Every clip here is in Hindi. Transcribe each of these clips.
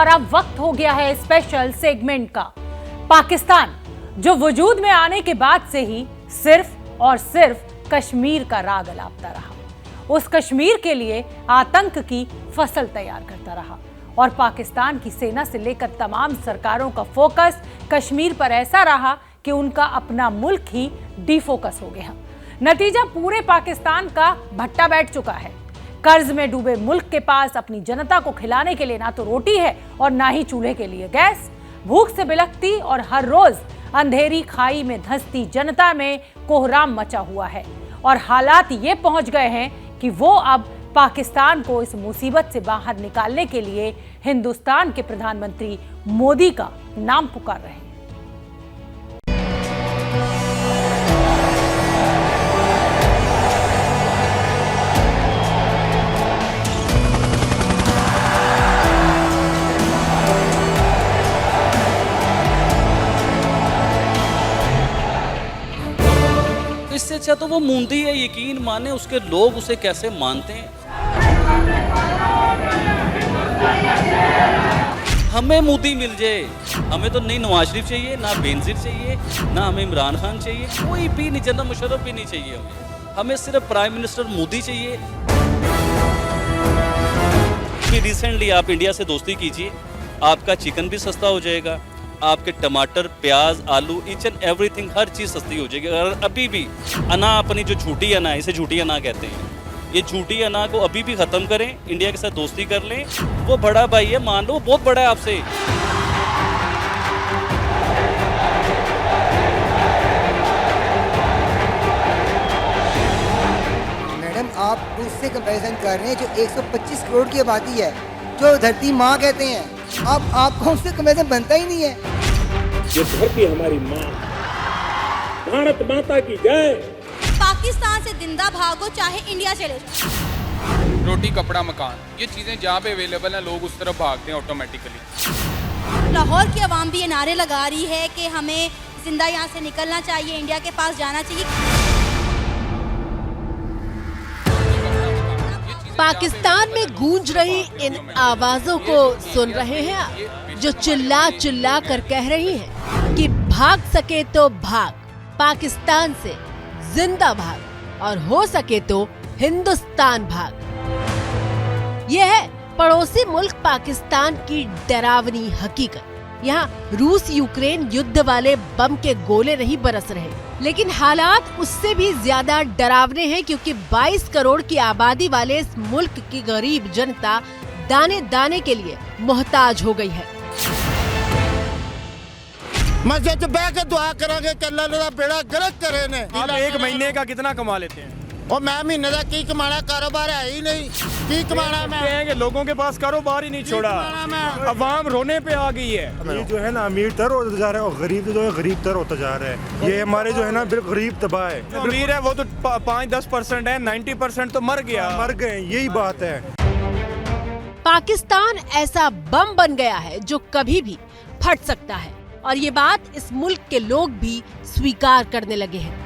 और अब वक्त हो गया है स्पेशल सेगमेंट का। पाकिस्तान जो वजूद में आने के बाद से ही सिर्फ और सिर्फ कश्मीर का राग अलापता रहा, उस कश्मीर के लिए आतंक की फसल तैयार करता रहा और पाकिस्तान की सेना से लेकर तमाम सरकारों का फोकस कश्मीर पर ऐसा रहा कि उनका अपना मुल्क ही डिफोकस हो गया। नतीजा पूरे पाकिस्तान का भट्टा बैठ चुका है। कर्ज में डूबे मुल्क के पास अपनी जनता को खिलाने के लिए ना तो रोटी है और ना ही चूल्हे के लिए गैस। भूख से बिलखती और हर रोज अंधेरी खाई में धंसती जनता में कोहराम मचा हुआ है और हालात ये पहुंच गए हैं कि वो अब पाकिस्तान को इस मुसीबत से बाहर निकालने के लिए हिंदुस्तान के प्रधानमंत्री मोदी का नाम पुकार रहे हैं। इससे अच्छा तो वो मूंदी है, यकीन माने उसके लोग उसे कैसे मानते हैं। हमें मोदी मिल जाए, हमें तो नहीं नवाज शरीफ चाहिए, ना बेनजीर चाहिए, ना हमें इमरान खान चाहिए, कोई भी नहीं, जनरल मुशर्रफ भी नहीं चाहिए। हमें सिर्फ प्राइम मिनिस्टर मोदी चाहिए। रिसेंटली आप इंडिया से दोस्ती कीजिए, आपका चिकन भी सस्ता हो जाएगा, आपके टमाटर, प्याज, आलू, ईच एंड एवरीथिंग, हर चीज़ सस्ती हो जाएगी। अगर अभी भी अना अपनी जो झूठी अना है, इसे झूठी अना कहते हैं, ये झूठी अना को अभी भी ख़त्म करें, इंडिया के साथ दोस्ती कर लें। वो बड़ा भाई है, मान लो वो बहुत बड़ा है आपसे। मैडम आप उससे कंपैरिजन कर रहे हैं जो 125 करोड़ की आबादी है, जो धरती माँ कहते हैं, अब आपको उससे कंपैरिजन बनता ही नहीं है। ये धरती हमारी माँ, भारत माता की जय। पाकिस्तान से जिंदा भागो चाहे इंडिया चले जाओ। रोटी, कपड़ा, मकान, ये चीजें जहाँ पे अवेलेबल हैं लोग उस तरफ भागते हैं ऑटोमेटिकली। लाहौर की आवाम भी ये नारे लगा रही है कि हमें जिंदा यहाँ से निकलना चाहिए, इंडिया के पास जाना चाहिए। पाकिस्तान में गूंज रही इन आवाजों को सुन रहे हैं आप, जो चिल्ला चिल्ला कर कह रही हैं कि भाग सके तो भाग, पाकिस्तान से जिंदा भाग और हो सके तो हिंदुस्तान भाग। यह है पड़ोसी मुल्क पाकिस्तान की डरावनी हकीकत। यहाँ रूस यूक्रेन युद्ध वाले बम के गोले नहीं बरस रहे, लेकिन हालात उससे भी ज्यादा डरावने हैं क्योंकि 22 करोड़ की आबादी वाले इस मुल्क की गरीब जनता दाने दाने के लिए मोहताज हो गई है। मस्जिद बैठ के दुआ करांगे कि अल्लाह ने बेड़ा गलत करे ने। आप एक महीने का कितना कमा लेते हैं? और मैं महीने का की कमाना, कारोबार है ही नहीं, की कमाना मैं। कि लोगों के पास कारोबार ही नहीं छोड़ा, अवाम रोने पे आ गई है। ये जो है ना अमीर तर होता जा रहा है और गरीब जो है गरीब तर होता जा रहा है। ये हमारे जो है ना गरीब तबाह है। अमीर है वो तो 5-10% है, 90% तो मर गए, यही बात है। पाकिस्तान ऐसा बम बन गया है जो कभी भी फट सकता है और ये बात इस मुल्क के लोग भी स्वीकार करने लगे हैं।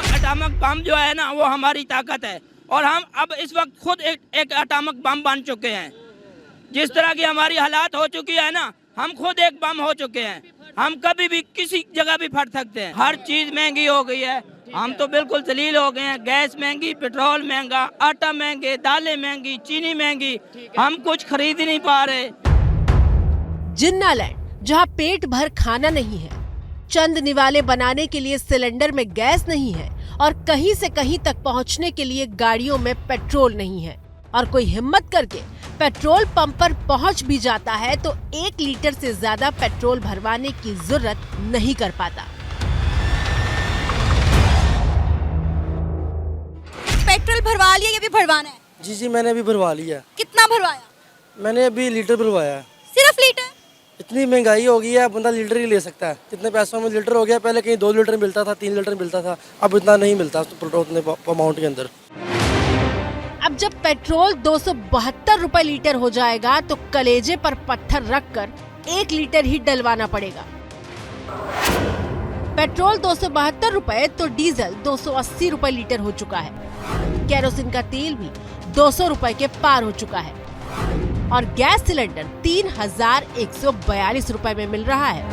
एटॉमिक बम जो है ना वो हमारी ताकत है और हम अब इस वक्त खुद एक एटॉमिक बम बन चुके हैं। जिस तरह की हमारी हालात हो चुकी है ना, हम खुद एक बम हो चुके हैं। हम कभी भी किसी जगह भी फट सकते हैं। हर चीज महंगी हो गई है, हम तो बिल्कुल जलील हो गए हैं। गैस महंगी, पेट्रोल महंगा, आटा महंगे, दालें महंगी, चीनी महंगी, हम कुछ खरीद ही नहीं पा रहे। जिन्नालैंड, जहाँ पेट भर खाना नहीं है, चंद निवाले बनाने के लिए सिलेंडर में गैस नहीं है और कहीं से कहीं तक पहुंचने के लिए गाड़ियों में पेट्रोल नहीं है और कोई हिम्मत करके पेट्रोल पंप पर पहुंच भी जाता है तो 1 लीटर से ज्यादा पेट्रोल भरवाने की जरूरत नहीं कर पाता। पेट्रोल भरवा लिया, ये भी भरवाना है? जी मैंने अभी भरवा लिया। कितना भरवाया? मैंने अभी लीटर भरवाया। सिर्फ लीटर? इतनी महंगाई हो गई है, बंदा लीटर ही ले सकता है। कितने पैसों में लीटर हो गया? पहले कहीं 2 लीटर मिलता था, 3 लीटर मिलता था, अब इतना नहीं मिलता उतने अमाउंट के अंदर। अब जब पेट्रोल 272 रुपए लीटर हो जाएगा तो कलेजे पर पत्थर रखकर 1 लीटर ही डलवाना पड़ेगा। पेट्रोल 272 रुपए तो डीजल 280 रुपए लीटर हो चुका है। केरोसिन का तेल भी 200 रुपए के पार हो चुका है। और गैस सिलेंडर 3,142 रुपए में मिल रहा है।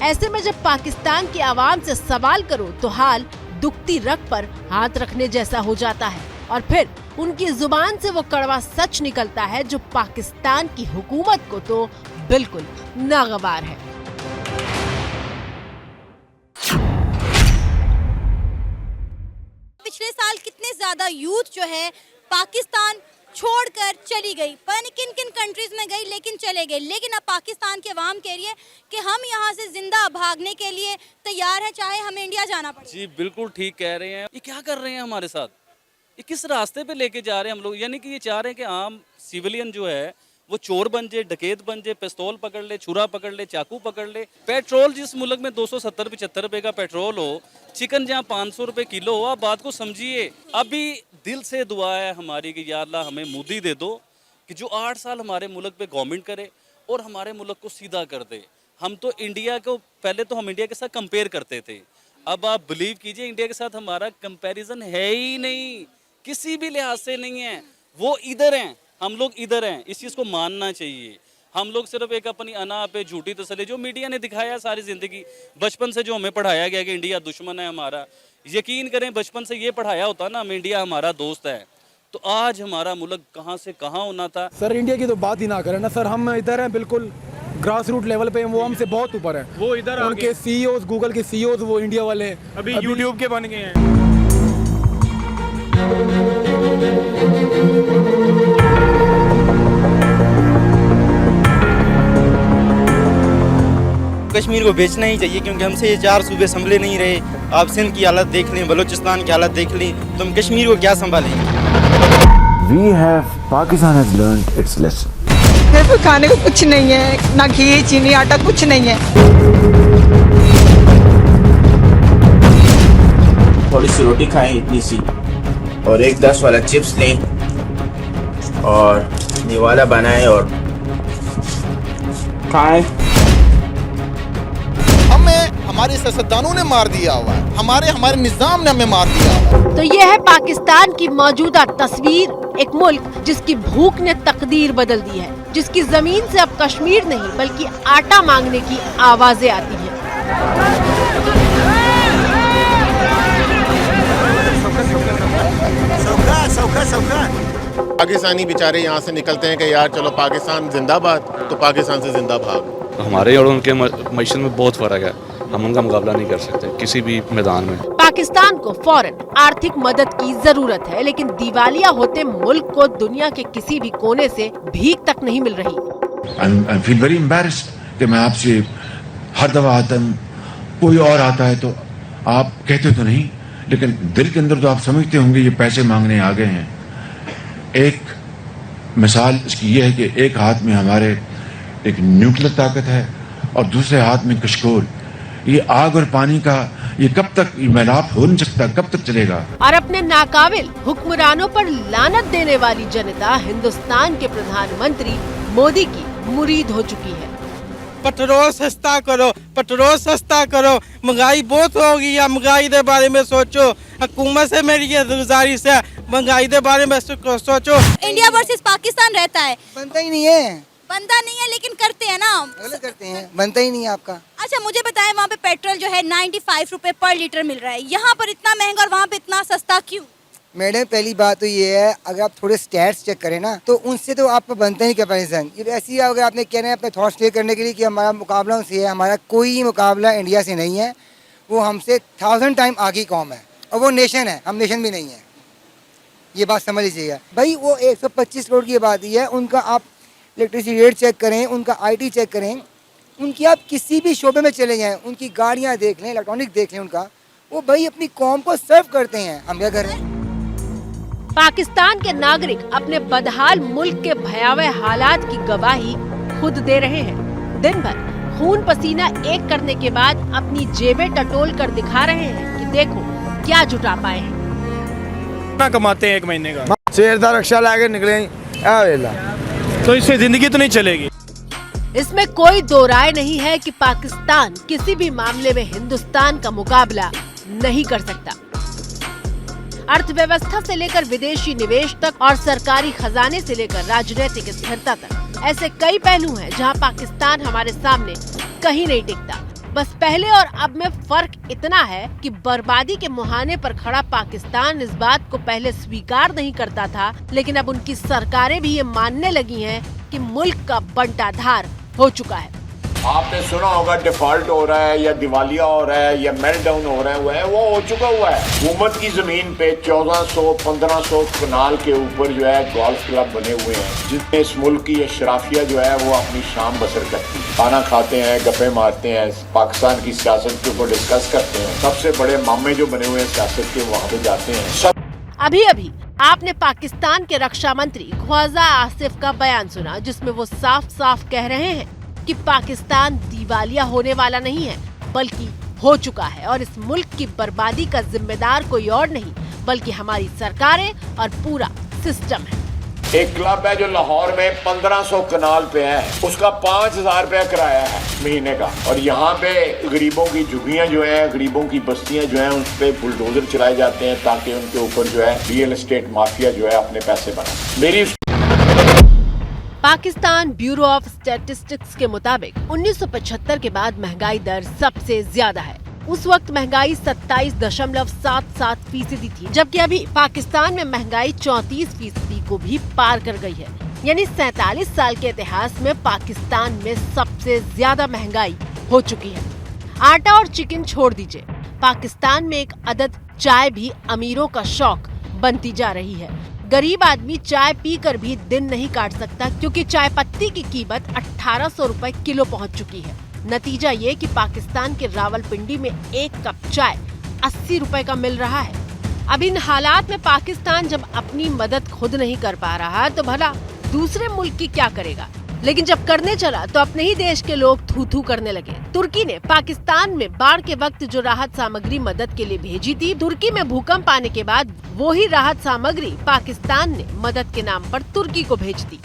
ऐसे में जब पाकिस्तान की आवाम से सवाल करो तो हाल दुखती रग पर हाथ रखने जैसा हो जाता है और फिर उनकी जुबान से वो कड़वा सच निकलता है जो पाकिस्तान की हुकूमत को तो बिल्कुल नागवार है। पिछले साल कितने ज्यादा यूथ जो है पाकिस्तान छोड़कर चली गई, पता नहीं किन किन कंट्रीज में गई, लेकिन चले गए। लेकिन अब पाकिस्तान के अवाम कह रही है कि हम यहाँ से जिंदा भागने के लिए तैयार हैं, चाहे हमें इंडिया जाना पड़े। जी बिल्कुल ठीक कह रहे हैं। ये क्या कर रहे हैं हमारे साथ, ये किस रास्ते पे लेके जा रहे हैं हम लोग। यानी कि ये चाह रहे हैं कि आम सिविलियन जो है वो चोर बन जाए, डकैत बन जाए, पिस्तौल पकड़ ले, छुरा पकड़ ले, चाकू पकड़ ले। पेट्रोल जिस मुल्क में 270-75 रुपए का पेट्रोल हो, चिकन जहाँ 500 रुपए किलो हो, आप बात को समझिए। अभी दिल से दुआ है हमारी कि या अल्लाह हमें मोदी दे दो कि जो 8 साल हमारे मुल्क पे गवर्नमेंट करे और हमारे मुल्क को सीधा कर दे। हम तो इंडिया को पहले तो हम इंडिया के साथ कंपेयर करते थे, अब आप बिलीव कीजिए इंडिया के साथ हमारा कंपैरिजन है ही नहीं, किसी भी लिहाज से नहीं है। वो इधर हैं, हम लोग इधर हैं, इस चीज़ को मानना चाहिए। हम लोग सिर्फ एक अपनी अना पे झूठी तसल्ली जो मीडिया ने दिखाया सारी ज़िंदगी, बचपन से जो हमें पढ़ाया गया कि इंडिया दुश्मन है हमारा, यकीन करें बचपन से ये पढ़ाया होता ना हम इंडिया हमारा दोस्त है, तो आज हमारा मुल्क कहाँ से कहाँ होना था। सर इंडिया की तो बात ही ना करें ना सर, हम इधर हैं बिल्कुल ग्रास रूट लेवल पे, वो हमसे बहुत ऊपर है। वो इधर उनके सीईओ, गूगल के सीईओ वो इंडिया वाले अभी यूट्यूब के बन गए हैं। कश्मीर को बेचना ही चाहिए क्योंकि हमसे ये 4 सूबे संभले नहीं रहे। आप सिंध की हालत देख लें, बलूचिस्तान की हालत देख लें, तो हम कश्मीर को क्या संभालेंगे। Pakistan has learned it's lesson. सिर्फ खाने को कुछ नहीं है, ना घी चीनी आटा कुछ नहीं है। थोड़ी सी रोटी खाएं इतनी सी, और एक 10 वाला चिप्स लें और ये वाला बनाएं और खाएं। हमारे सियासतदानों ने मार दिया हुआ है, हमारे निजाम ने हमें मार दिया हुआ है। तो यह है पाकिस्तान की मौजूदा तस्वीर, एक मुल्क जिसकी भूख ने तकदीर बदल दी है, जिसकी जमीन से अब कश्मीर नहीं बल्कि आटा मांगने की आवाजें आती हैं। पाकिस्तानी बेचारे यहाँ से निकलते हैं कि यार चलो पाकिस्तान जिंदाबाद, तो पाकिस्तान से जिंदा भाग। हमारे और उनके मईशत में बहुत फर्क है, हम उनका मुकाबला नहीं कर सकते किसी भी मैदान में। पाकिस्तान को फौरन आर्थिक मदद की जरूरत है, लेकिन दिवालिया होते मुल्क को दुनिया के किसी भी कोने से भीख तक नहीं मिल रही। I feel very embarrassed कि मैं आपसे हर दफा आता हूँ, कोई और आता है तो आप कहते तो नहीं, लेकिन दिल के अंदर तो आप समझते होंगे ये पैसे मांगने आ गए हैं। एक मिसाल इसकी ये है कि एक हाथ में हमारे एक न्यूक्लियर ताकत है और दूसरे हाथ में कशकोल। ये आग और पानी का ये कब तक मेलाप हो नहीं सकता, कब तक चलेगा। और अपने नाकाबिल हुक्मरानों पर लानत देने वाली जनता हिंदुस्तान के प्रधानमंत्री मोदी की मुरीद हो चुकी है। पेट्रोल सस्ता करो, पेट्रोल सस्ता करो, महंगाई बहुत हो गई है, महंगाई के बारे में सोचो। हुकूमत से मेरी ये गुजारिश है, महंगाई के बारे में सोचो। इंडिया वर्सेस पाकिस्तान रहता है, बनता ही नहीं है, बनता नहीं है, लेकिन करते हैं ना, गलत करते हैं, बनता ही नहीं है आपका। अच्छा मुझे बताएं, वहाँ पे पेट्रोल जो है 95 रुपए पर लीटर मिल रहा है, यहाँ पर इतना महंगा और वहाँ पे इतना सस्ता क्यों? मैडम पहली बात तो ये है, अगर आप थोड़े स्टैट्स चेक करें ना तो उनसे तो आपको बनता ही कंपैरिजन। ये ऐसी है, अगर आपने कहना है अपने थॉट्स क्लियर करने के लिए कि हमारा मुकाबला उनसे है, हमारा कोई मुकाबला इंडिया से नहीं है। वो हमसे 1000 टाइम आगे कौम है और वो नेशन है, हम नेशन भी नहीं है। ये बात समझ लीजिएगा भाई। वो 125 करोड़ की आबादी है, उनका आप इलेक्ट्रिसिटी रेट चेक करें, उनका IT चेक करें, उनकी आप किसी भी शोबे में चले जाएं, उनकी गाड़ियाँ देख लें, इलेक्ट्रॉनिक देख लें, उनका वो भाई अपनी कौम को सर्व करते हैं। हम क्या कर रहे हैं? पाकिस्तान के नागरिक अपने बदहाल मुल्क के भयावह हालात की गवाही खुद दे रहे हैं। दिन भर खून पसीना एक करने के बाद अपनी जेबें टटोल कर दिखा रहे हैं कि देखो क्या जुटा पाए हैं। कितना कमाते हैं एक महीने का? शेरदार रक्षा लाके निकले, तो इससे जिंदगी तो नहीं चलेगी। इसमें कोई दो राय नहीं है कि पाकिस्तान किसी भी मामले में हिंदुस्तान का मुकाबला नहीं कर सकता। अर्थव्यवस्था से लेकर विदेशी निवेश तक और सरकारी खजाने से लेकर राजनीतिक स्थिरता तक ऐसे कई पहलू हैं जहां पाकिस्तान हमारे सामने कहीं नहीं टिकता। बस पहले और अब में फर्क इतना है कि बर्बादी के मुहाने पर खड़ा पाकिस्तान इस बात को पहले स्वीकार नहीं करता था, लेकिन अब उनकी सरकारें भी ये मानने लगी हैं कि मुल्क का बंटाधार हो चुका है। आपने सुना होगा डिफॉल्ट हो रहा है या दिवालिया हो रहा है या मेल्टडाउन हो रहा है, वो हो चुका हुआ है। हुकूमत की जमीन पे 1400-1500 कनाल के ऊपर जो है गोल्फ क्लब बने हुए हैं, जिसमें इस मुल्क की अशराफिया जो है वो अपनी शाम बसर करती है, खाना खाते हैं, गप्पे मारते हैं, पाकिस्तान की सियासत के ऊपर डिस्कस करते हैं। सबसे बड़े मामे जो बने हुए हैं सियासत के वहाँ पे जाते हैं। अभी अभी आपने पाकिस्तान के रक्षा मंत्री ख्वाजा आसिफ का बयान सुना, जिसमें वो साफ साफ कह रहे हैं कि पाकिस्तान दिवालिया होने वाला नहीं है बल्कि हो चुका है और इस मुल्क की बर्बादी का जिम्मेदार कोई और नहीं बल्कि हमारी सरकारें और पूरा सिस्टम है। एक क्लब है जो लाहौर में 1500 कनाल पे है, उसका 5000 रुपया किराया है महीने का, और यहाँ पे गरीबों की झुग्गियाँ जो है, गरीबों की बस्तियाँ जो है, उस पे बुलडोजर चलाए जाते हैं ताकि उनके ऊपर जो है रियल एस्टेट माफिया जो है अपने पैसे बनाए। मेरी पाकिस्तान ब्यूरो ऑफ स्टैटिस्टिक्स के मुताबिक 1975 के बाद महंगाई दर सबसे ज्यादा है। उस वक्त महंगाई 27.77% थी, जबकि अभी पाकिस्तान में महंगाई 34% को भी पार कर गई है। यानी 47 साल के इतिहास में पाकिस्तान में सबसे ज्यादा महंगाई हो चुकी है। आटा और चिकन छोड़ दीजिए, पाकिस्तान में एक आदत चाय भी अमीरों का शौक बनती जा रही है। गरीब आदमी चाय पीकर भी दिन नहीं काट सकता क्योंकि चाय पत्ती की कीमत 1800 रुपए किलो पहुंच चुकी है। नतीजा ये कि पाकिस्तान के रावलपिंडी में एक कप चाय 80 रुपए का मिल रहा है। अब इन हालात में पाकिस्तान जब अपनी मदद खुद नहीं कर पा रहा तो भला दूसरे मुल्क की क्या करेगा। लेकिन जब करने चला तो अपने ही देश के लोग थू थू करने लगे। तुर्की ने पाकिस्तान में बाढ़ के वक्त जो राहत सामग्री मदद के लिए भेजी थी, तुर्की में भूकंप आने के बाद वो ही राहत सामग्री पाकिस्तान ने मदद के नाम पर तुर्की को भेज दी।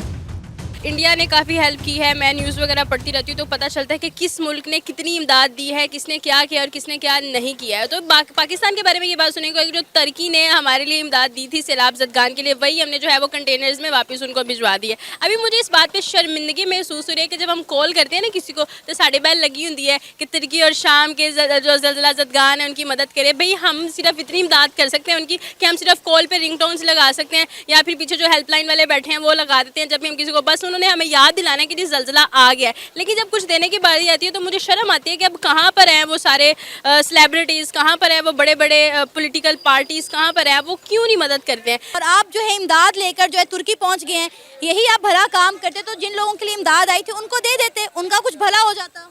इंडिया ने काफ़ी हेल्प की है। मैं न्यूज़ वगैरह पढ़ती रहती हूँ तो पता चलता है कि किस मुल्क ने कितनी इमदाद दी है, किसने क्या किया और किसने क्या नहीं किया है। तो पाकिस्तान के बारे में ये बात सुनने को, जो तुर्की ने हमारे लिए इमदाद दी थी सैलाब ज़दगान के लिए, वही हमने जो है वो कंटेनर्स में वापस उनको भिजवा दी है। अभी मुझे इस बात पर शर्मिंदगी महसूस हो रही है कि जब हम कॉल करते हैं ना किसी को तो साढ़े बैल लगी होती है कि तुर्की और शाम के जो ज़लज़ला ज़दगान है उनकी मदद करें। भाई हम सिर्फ इतनी इमदाद कर सकते हैं उनकी कि हम सिर्फ कॉल पर रिंगटोन्स लगा सकते हैं या फिर पीछे जो हेल्पलाइन वाले बैठे हैं वो लगा देते हैं जब भी हम किसी को, बस उन्होंने हमें याद दिलाना कि ज़लज़ला आ गया है। लेकिन जब कुछ देने की बारी आती है तो मुझे शर्म आती है कि अब कहाँ पर हैं वो सारे सेलिब्रिटीज़, कहाँ पर हैं वो बड़े बड़े पॉलिटिकल पार्टीज़, कहाँ पर हैं वो, क्यों नहीं मदद करते हैं। और आप जो है इमदाद लेकर जो है तुर्की पहुँच गए हैं, यही आप भला काम करते तो जिन लोगों के लिए इमदाद आई थी उनको दे देते, उनका कुछ भला हो जाता।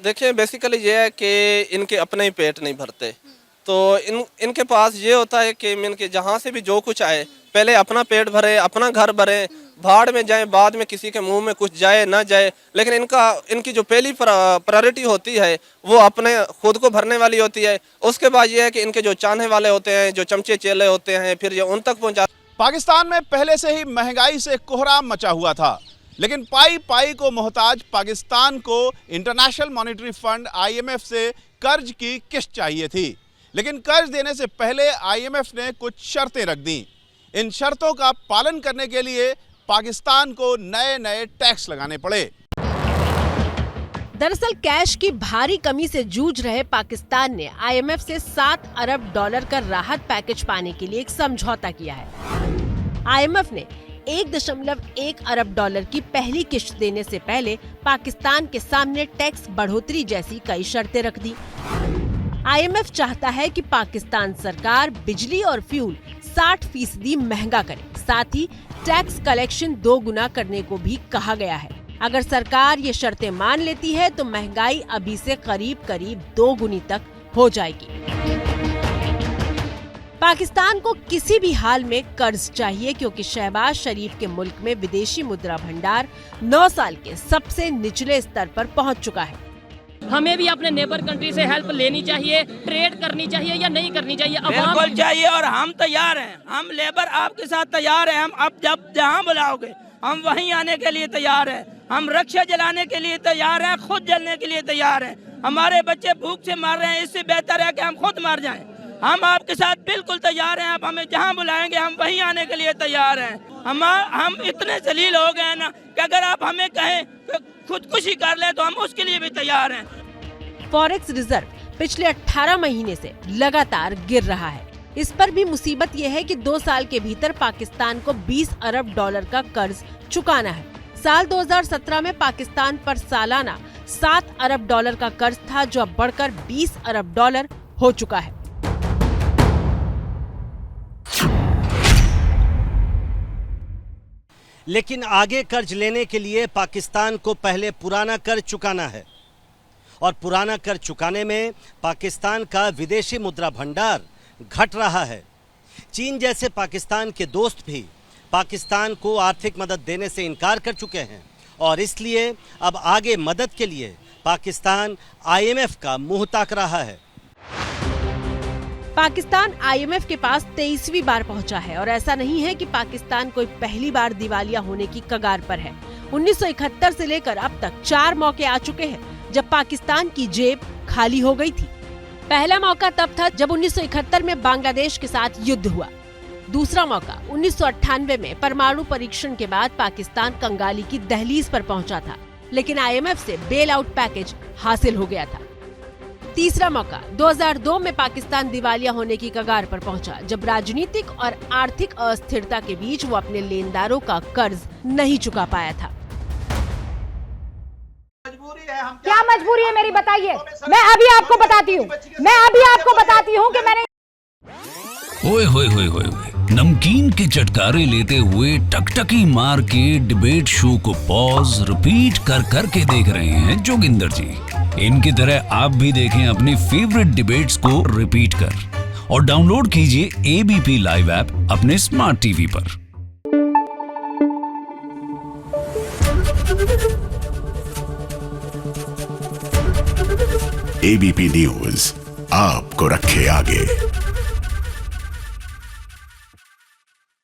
देखिए बेसिकली ये है कि इनके अपने ही पेट नहीं भरते, तो इनके पास ये होता है कि इनके जहाँ से भी जो कुछ आए पहले अपना पेट भरे, अपना घर भरे, भाड़ में जाए, बाद में किसी के मुंह में कुछ जाए ना जाए। लेकिन इनकी जो पहली प्रायोरिटी होती है वो अपने खुद को भरने वाली होती है। उसके बाद ये है कि इनके जो चाहने वाले होते हैं, जो चमचे चेले होते हैं, फिर ये उन तक पहुँचा। पाकिस्तान में पहले से ही महंगाई से कोहराम मचा हुआ था, लेकिन पाई पाई को मोहताज पाकिस्तान को इंटरनेशनल मॉनेटरी फंड IMF से कर्ज की किस्त चाहिए थी। लेकिन कर्ज देने से पहले IMF ने कुछ शर्तें रख दी। इन शर्तों का पालन करने के लिए पाकिस्तान को नए नए टैक्स लगाने पड़े। दरअसल कैश की भारी कमी से जूझ रहे पाकिस्तान ने IMF से $7 अरब का राहत पैकेज पाने के लिए एक समझौता किया है। IMF ने $1.1 अरब की पहली किश्त देने से पहले पाकिस्तान के सामने टैक्स बढ़ोतरी जैसी कई शर्तें रख दी। IMF चाहता है कि पाकिस्तान सरकार बिजली और फ्यूल 60% महंगा करे, साथ ही टैक्स कलेक्शन 2 गुना करने को भी कहा गया है। अगर सरकार ये शर्तें मान लेती है तो महंगाई अभी से करीब 2 गुनी तक हो जाएगी। पाकिस्तान को किसी भी हाल में कर्ज चाहिए क्योंकि शहबाज शरीफ के मुल्क में विदेशी मुद्रा भंडार 9 साल के सबसे निचले स्तर पर पहुंच चुका है। हमें भी अपने नेबर कंट्री से हेल्प लेनी चाहिए, ट्रेड करनी चाहिए या नहीं करनी चाहिए? बिल्कुल चाहिए और हम तैयार हैं। हम लेबर आपके साथ तैयार हैं। हम अब जब जहां बुलाओगे हम वहीं आने के लिए तैयार हैं। हम रक्षा जलाने के लिए तैयार हैं, खुद जलने के लिए तैयार हैं। हमारे बच्चे भूख से मर रहे हैं, इससे बेहतर है कि हम खुद मर जाएं। हम आपके साथ बिल्कुल तैयार हैं। आप हमें जहां बुलाएंगे हम वहीं आने के लिए तैयार हैं। हम इतने जलील हो गए हैं ना कि अगर आप हमें कहें कि खुदकुशी कर ले तो हम उसके लिए भी तैयार हैं। फॉरेक्स रिजर्व पिछले 18 महीने से लगातार गिर रहा है। इस पर भी मुसीबत यह है कि 2 साल के भीतर पाकिस्तान को 20 अरब डॉलर का कर्ज चुकाना है। साल 2017 में पाकिस्तान पर सालाना 7 अरब डॉलर का कर्ज था, जो अब बढ़कर 20 अरब डॉलर हो चुका है। लेकिन आगे कर्ज लेने के लिए पाकिस्तान को पहले पुराना कर्ज चुकाना है, और पुराना कर्ज चुकाने में पाकिस्तान का विदेशी मुद्रा भंडार घट रहा है। चीन जैसे पाकिस्तान के दोस्त भी पाकिस्तान को आर्थिक मदद देने से इनकार कर चुके हैं, और इसलिए अब आगे मदद के लिए पाकिस्तान IMF का मुंह ताक रहा है। पाकिस्तान IMF के पास 23वीं बार पहुंचा है, और ऐसा नहीं है कि पाकिस्तान कोई पहली बार दिवालिया होने की कगार पर है। 1971 से लेकर अब तक 4 मौके आ चुके हैं जब पाकिस्तान की जेब खाली हो गई थी। पहला मौका तब था जब 1971 में बांग्लादेश के साथ युद्ध हुआ। दूसरा मौका 1998 में परमाणु परीक्षण के बाद पाकिस्तान कंगाली की दहलीज पर पहुंचा था, लेकिन IMF से बेल आउट पैकेज हासिल हो गया था। तीसरा मौका 2002 में पाकिस्तान दिवालिया होने की कगार पर पहुंचा, जब राजनीतिक और आर्थिक अस्थिरता के बीच वो अपने लेनदारों का कर्ज नहीं चुका पाया था। क्या मजबूरी है मेरी, बताइए। मैं अभी आपको बताती हूँ कि मैंने ओए होए होए होए नमकीन के चटकारे लेते हुए टकटकी मार के डिबेट शो को पॉज रिपीट कर करके देख रहे हैं जोगिंदर जी। इनकी तरह आप भी देखें अपनी फेवरेट डिबेट्स को रिपीट कर, और डाउनलोड कीजिए ABP लाइव ऐप अपने स्मार्ट टीवी पर। ABP न्यूज आपको रखे आगे।